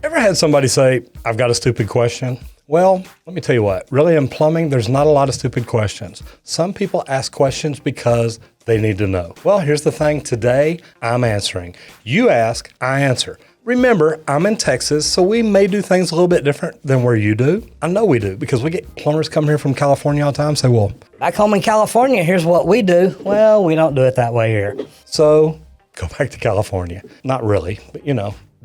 Ever had somebody say, I've got a stupid question? Well, let me tell you what, really in plumbing, there's not a lot of stupid questions. Some people ask questions because they need to know. Well, here's the thing. Today, I'm answering. You ask, I answer. Remember, I'm in Texas, so we may do things a little bit different than where you do. I know we do, because we get plumbers come here from California all the time and say, well, back home in California, here's what we do. Well, we don't do it that way here. So go back to California. Not really, but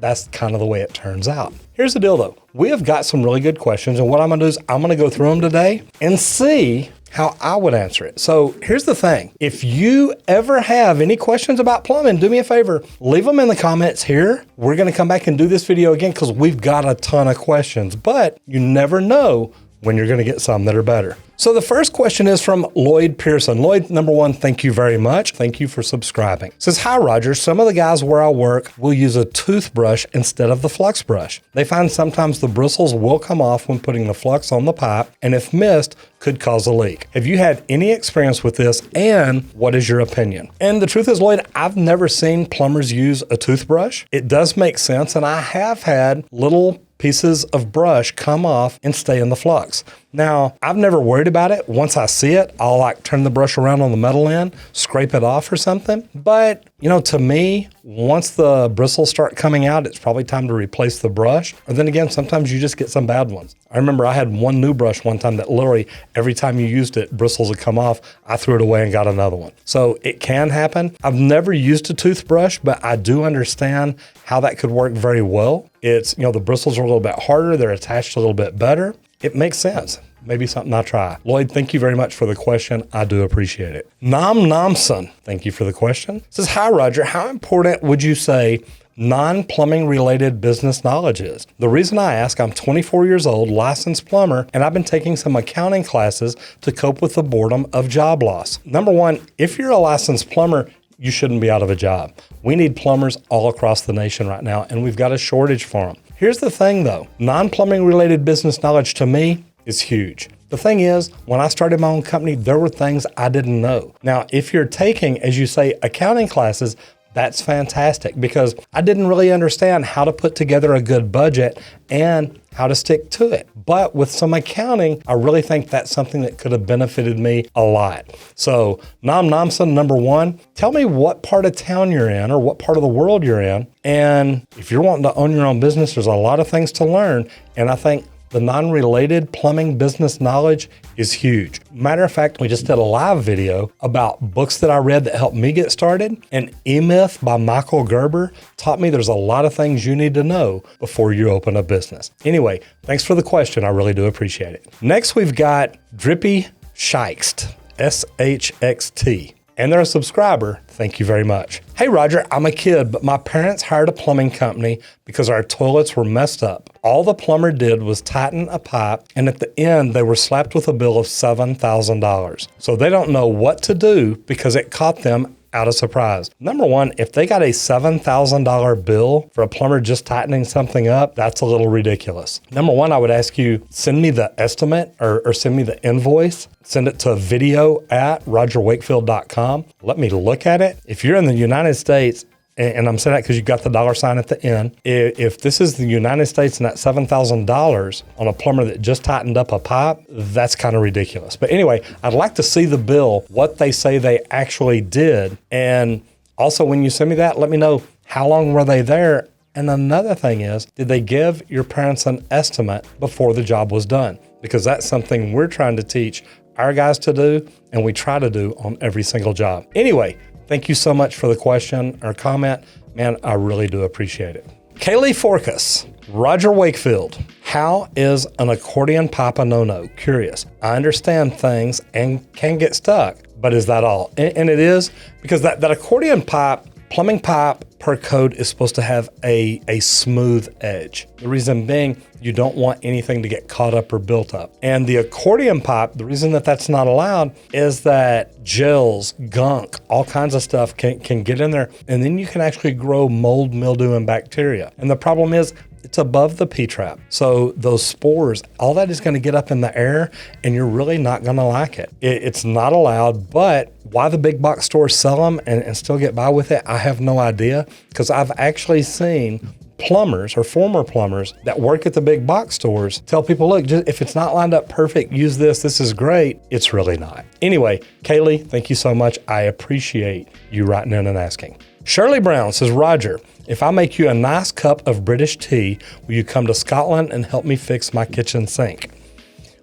that's kind of the way it turns out. Here's the deal though. We have got some really good questions, and what I'm gonna do is I'm gonna go through them today and see how I would answer it. So here's the thing. If you ever have any questions about plumbing, do me a favor, leave them in the comments here. We're gonna come back and do this video again because we've got a ton of questions, but you never know when you're gonna get some that are better. So the first question is from Lloyd Pearson. Lloyd, number one, thank you very much. Thank you for subscribing. It says, hi Roger, some of the guys where I work will use a toothbrush instead of the flux brush. They find sometimes the bristles will come off when putting the flux on the pipe, and if missed, could cause a leak. Have you had any experience with this, and what is your opinion? And the truth is, Lloyd, I've never seen plumbers use a toothbrush. It does make sense, and I have had little pieces of brush come off and stay in the flux. Now, I've never worried about it. Once I see it, I'll like turn the brush around on the metal end, scrape it off or something. But, to me, once the bristles start coming out, it's probably time to replace the brush. Or then again, sometimes you just get some bad ones. I remember I had one new brush one time that literally every time you used it, bristles would come off. I threw it away and got another one. So it can happen. I've never used a toothbrush, but I do understand how that could work very well. It's, the bristles are a little bit harder. They're attached a little bit better. It makes sense. Maybe something I'll try. Lloyd, thank you very much for the question. I do appreciate it. Nam Namson, thank you for the question. Says, hi, Roger. How important would you say non-plumbing related business knowledge is? The reason I ask, I'm 24 years old, licensed plumber, and I've been taking some accounting classes to cope with the boredom of job loss. Number one, if you're a licensed plumber, you shouldn't be out of a job. We need plumbers all across the nation right now, and we've got a shortage for them. Here's the thing though, non-plumbing related business knowledge to me is huge. The thing is, when I started my own company, there were things I didn't know. Now, if you're taking, as you say, accounting classes, that's fantastic because I didn't really understand how to put together a good budget and how to stick to it. But with some accounting, I really think that's something that could have benefited me a lot. So Nam Namson, number one, tell me what part of town you're in or what part of the world you're in. And if you're wanting to own your own business, there's a lot of things to learn. And I think the non-related plumbing business knowledge is huge. Matter of fact, we just did a live video about books that I read that helped me get started. And E-Myth by Michael Gerber taught me there's a lot of things you need to know before you open a business. Anyway, thanks for the question. I really do appreciate it. Next, we've got Drippy Shikst, SHXT. And they're a subscriber. Thank you very much. Hey Roger, I'm a kid, but my parents hired a plumbing company because our toilets were messed up. All the plumber did was tighten a pipe, and at the end, they were slapped with a bill of $7,000. So they don't know what to do because it caught them out of surprise. Number one, if they got a $7,000 bill for a plumber just tightening something up, that's a little ridiculous. Number one, I would ask you, send me the estimate or send me the invoice. Send it to video@rogerwakefield.com. Let me look at it. If you're in the United States, and I'm saying that because you got the $sign at the end. If this is the United States and that's $7,000 on a plumber that just tightened up a pipe, that's kind of ridiculous. But anyway, I'd like to see the bill, what they say they actually did. And also when you send me that, let me know how long were they there. And another thing is, did they give your parents an estimate before the job was done? Because that's something we're trying to teach our guys to do, and we try to do on every single job. Anyway, thank you so much for the question or comment. Man, I really do appreciate it. Kaylee Forkas, Roger Wakefield. How is an accordion pipe a no-no? Curious. I understand things and can get stuck, but is that all? And it is, because that accordion pipe, plumbing pipe per code is supposed to have a smooth edge. The reason being, you don't want anything to get caught up or built up. And the accordion pipe, the reason that that's not allowed is that gels, gunk, all kinds of stuff can get in there, and then you can actually grow mold, mildew, and bacteria. And the problem is, it's above the P-trap. So those spores, all that is gonna get up in the air, and you're really not gonna like it. It's not allowed, but why the big box stores sell them and still get by with it, I have no idea, because I've actually seen plumbers or former plumbers that work at the big box stores tell people, look, just, if it's not lined up perfect, use this. This is great. It's really not. Anyway, Kaylee, thank you so much. I appreciate you writing in and asking. Shirley Brown says, Roger, if I make you a nice cup of British tea, will you come to Scotland and help me fix my kitchen sink?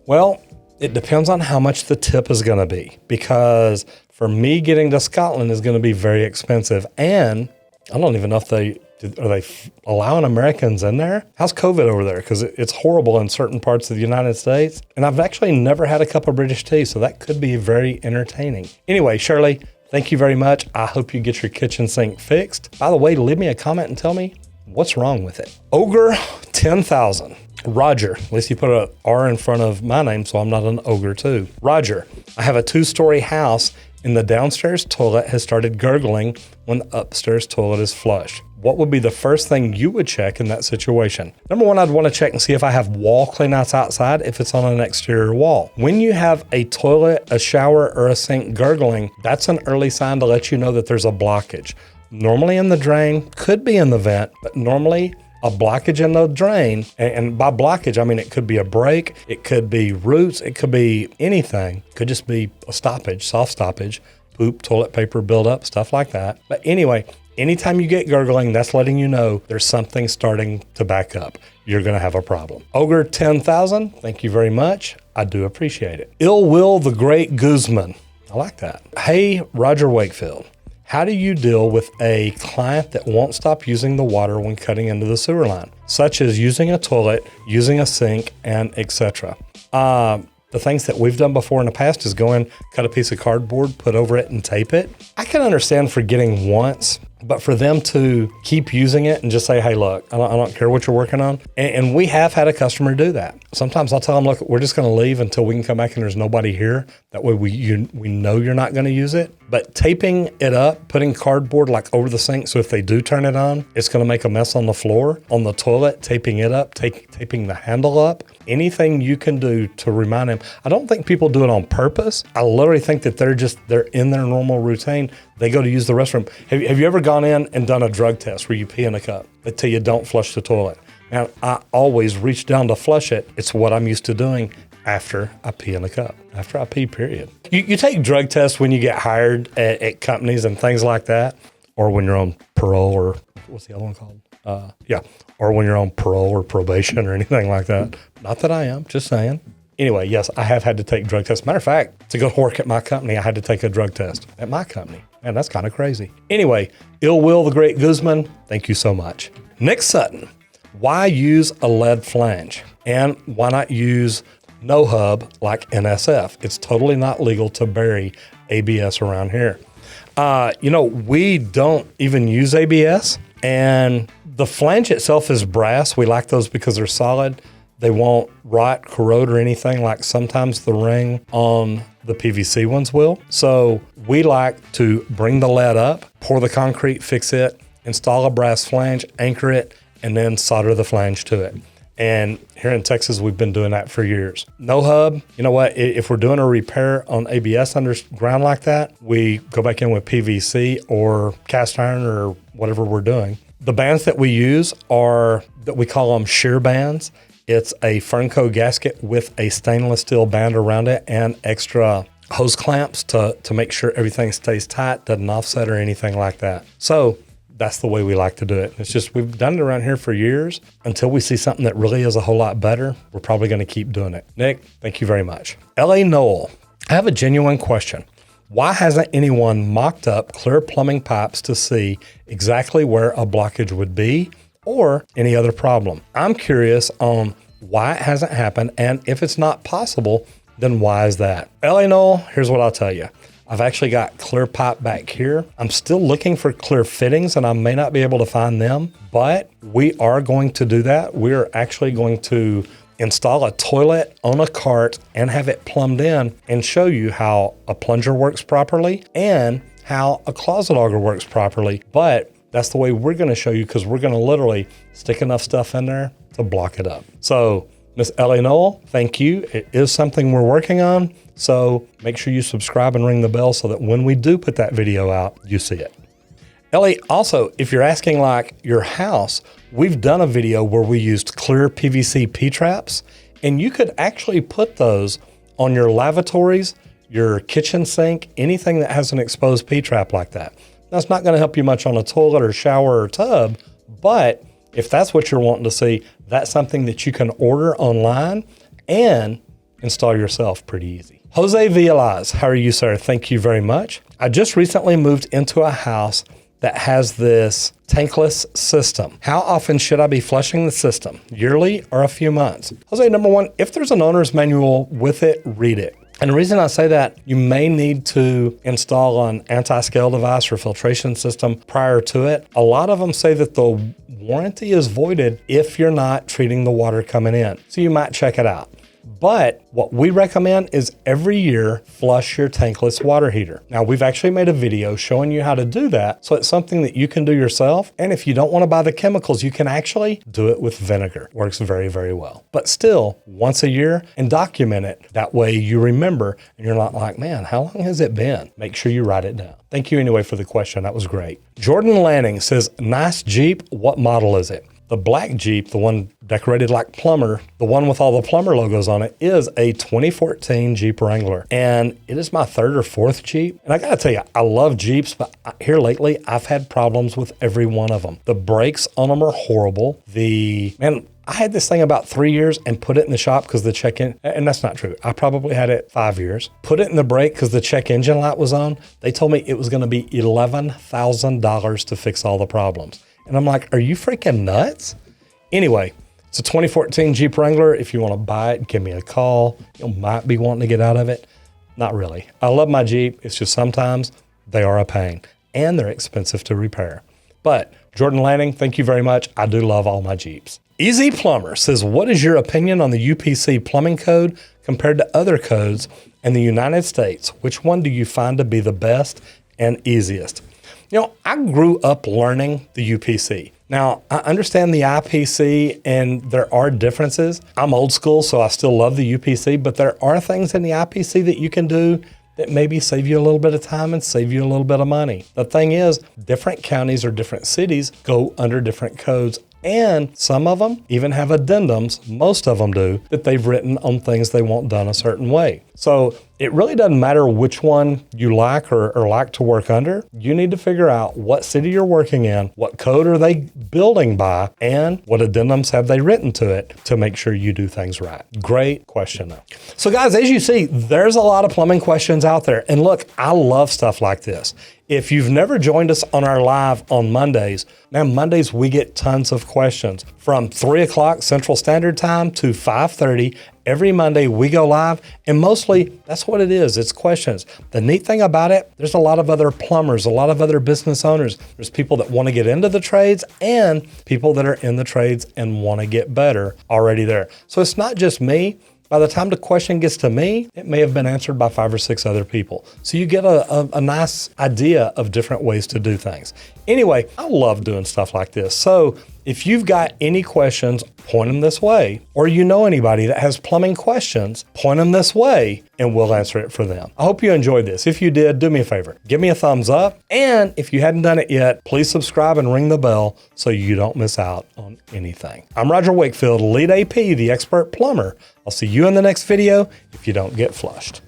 Well, it depends on how much the tip is going to be, because for me getting to Scotland is going to be very expensive. And I don't even know if are they allowing Americans in there? How's COVID over there? Because it's horrible in certain parts of the United States. And I've actually never had a cup of British tea, so that could be very entertaining. Anyway, Shirley, thank you very much. I hope you get your kitchen sink fixed. By the way, leave me a comment and tell me what's wrong with it. Ogre 10,000. Roger, at least you put an R in front of my name, so I'm not an ogre too. Roger, I have a 2-story house and the downstairs toilet has started gurgling when the upstairs toilet is flush. What would be the first thing you would check in that situation? Number one, I'd want to check and see if I have wall cleanouts outside, if it's on an exterior wall. When you have a toilet, a shower, or a sink gurgling, that's an early sign to let you know that there's a blockage. Normally in the drain, could be in the vent, but normally a blockage in the drain, and by blockage, I mean it could be a break, it could be roots, it could be anything. It could just be a stoppage, soft stoppage, poop, toilet paper buildup, stuff like that. But anyway, anytime you get gurgling, that's letting you know there's something starting to back up. You're going to have a problem. Ogre 10,000, thank you very much. I do appreciate it. Ill Will the Great Guzman. I like that. Hey, Roger Wakefield. How do you deal with a client that won't stop using the water when cutting into the sewer line, such as using a toilet, using a sink, and etc.? The things that we've done before in the past is go in, cut a piece of cardboard, put over it, and tape it. I can understand forgetting once, but for them to keep using it and just say, hey, look, I don't care what you're working on. And we have had a customer do that. Sometimes I'll tell them, look, we're just going to leave until we can come back and there's nobody here. That way we know you're not going to use it. But taping it up, putting cardboard like over the sink, so if they do turn it on, it's going to make a mess on the floor, on the toilet, taping it up, taping the handle up. Anything you can do to remind them. I don't think people do it on purpose. I literally think that they're in their normal routine. They go to use the restroom. Have you ever gone in and done a drug test where you pee in a cup? They tell you don't flush the toilet. And I always reach down to flush it. It's what I'm used to doing after I pee in the cup, after I pee, period. You take drug tests when you get hired at companies and things like that, or when you're on parole, or what's the other one called? Or when you're on parole or probation or anything like that. Not that I am, just saying. Anyway, yes, I have had to take drug tests. Matter of fact, to go work at my company, I had to take a drug test at my company. Man, that's kind of crazy. Anyway, Ill Will the Great Guzman, thank you so much. Nick Sutton, why use a lead flange? And why not use no hub like NSF? It's totally not legal to bury ABS around here. We don't even use ABS, and the flange itself is brass. We like those because they're solid. They won't rot, corrode, or anything like sometimes the ring on the PVC ones will. So we like to bring the lead up, pour the concrete, fix it, install a brass flange, anchor it, and then solder the flange to it. And here in Texas, we've been doing that for years. No hub, you know what? If we're doing a repair on ABS underground like that, we go back in with PVC or cast iron or whatever we're doing. The bands that we use that we call them shear bands. It's a Fernco gasket with a stainless steel band around it and extra hose clamps to make sure everything stays tight, doesn't offset or anything like that. So that's the way we like to do it. It's just, we've done it around here for years. Until we see something that really is a whole lot better, we're probably going to keep doing it. Nick, thank you very much. L.A. Noel, I have a genuine question. Why hasn't anyone mocked up clear plumbing pipes to see exactly where a blockage would be or any other problem? I'm curious on why it hasn't happened, and if it's not possible, then why is that? L.A. Noel, here's what I'll tell you. I've actually got clear pipe back here. I'm still looking for clear fittings and I may not be able to find them, but we are going to do that. We're actually going to install a toilet on a cart and have it plumbed in and show you how a plunger works properly and how a closet auger works properly. But that's the way we're going to show you, because we're going to literally stick enough stuff in there to block it up. So Miss Ellie Noel, thank you. It is something we're working on. So make sure you subscribe and ring the bell so that when we do put that video out, you see it. Ellie, also, if you're asking like your house, we've done a video where we used clear PVC P-traps, and you could actually put those on your lavatories, your kitchen sink, anything that has an exposed P-trap like that. That's not gonna help you much on a toilet or shower or tub, but if that's what you're wanting to see, that's something that you can order online and install yourself pretty easy. Jose Villalaz, how are you, sir? Thank you very much. I just recently moved into a house that has this tankless system. How often should I be flushing the system? Yearly or a few months? Jose, number one, if there's an owner's manual with it, read it. And the reason I say that, you may need to install an anti-scale device or filtration system prior to it. A lot of them say that the warranty is voided if you're not treating the water coming in. So you might check it out. But what we recommend is every year flush your tankless water heater. Now, we've actually made a video showing you how to do that. So it's something that you can do yourself. And if you don't want to buy the chemicals, you can actually do it with vinegar. Works very, very well. But still, once a year, and document it. That way you remember and you're not like, man, how long has it been? Make sure you write it down. Thank you anyway for the question. That was great. Jordan Lanning says, nice Jeep. What model is it? The black Jeep, the one decorated like Plumber, the one with all the Plumber logos on it, is a 2014 Jeep Wrangler. And it is my third or fourth Jeep. And I gotta tell you, I love Jeeps, but here lately, I've had problems with every one of them. The brakes on them are horrible. I had this thing about 3 years and put it in the shop because the check-in, and that's not true. I probably had it 5 years. Put it in the brake because the check engine light was on. They told me it was gonna be $11,000 to fix all the problems. And I'm like, are you freaking nuts? Anyway, it's a 2014 Jeep Wrangler. If you want to buy it, give me a call. You might be wanting to get out of it. Not really. I love my Jeep. It's just sometimes they are a pain and they're expensive to repair. But Jordan Lanning, thank you very much. I do love all my Jeeps. Easy Plumber says, what is your opinion on the UPC plumbing code compared to other codes in the United States? Which one do you find to be the best and easiest? You know, I grew up learning the UPC. Now, I understand the IPC and there are differences. I'm old school, so I still love the UPC, but there are things in the IPC that you can do that maybe save you a little bit of time and save you a little bit of money. The thing is, different counties or different cities go under different codes, and some of them even have addendums, most of them do, that they've written on things they want done a certain way. So it really doesn't matter which one you like or like to work under. You need to figure out what city you're working in, what code are they building by, and what addendums have they written to it to make sure you do things right. Great question though. So guys, as you see, there's a lot of plumbing questions out there. And look, I love stuff like this. If you've never joined us on our live on Mondays, man, Mondays we get tons of questions from 3 o'clock Central Standard Time to 5:30. Every Monday we go live, and mostly that's what it is. It's questions. The neat thing about it, there's a lot of other plumbers, a lot of other business owners. There's people that want to get into the trades and people that are in the trades and want to get better already there. So it's not just me. By the time the question gets to me, it may have been answered by 5 or 6 other people. So you get a nice idea of different ways to do things. Anyway, I love doing stuff like this. So if you've got any questions, point them this way. Or you know anybody that has plumbing questions, point them this way and we'll answer it for them. I hope you enjoyed this. If you did, do me a favor. Give me a thumbs up. And if you hadn't done it yet, please subscribe and ring the bell so you don't miss out on anything. I'm Roger Wakefield, Lead AP, the expert plumber. I'll see you in the next video if you don't get flushed.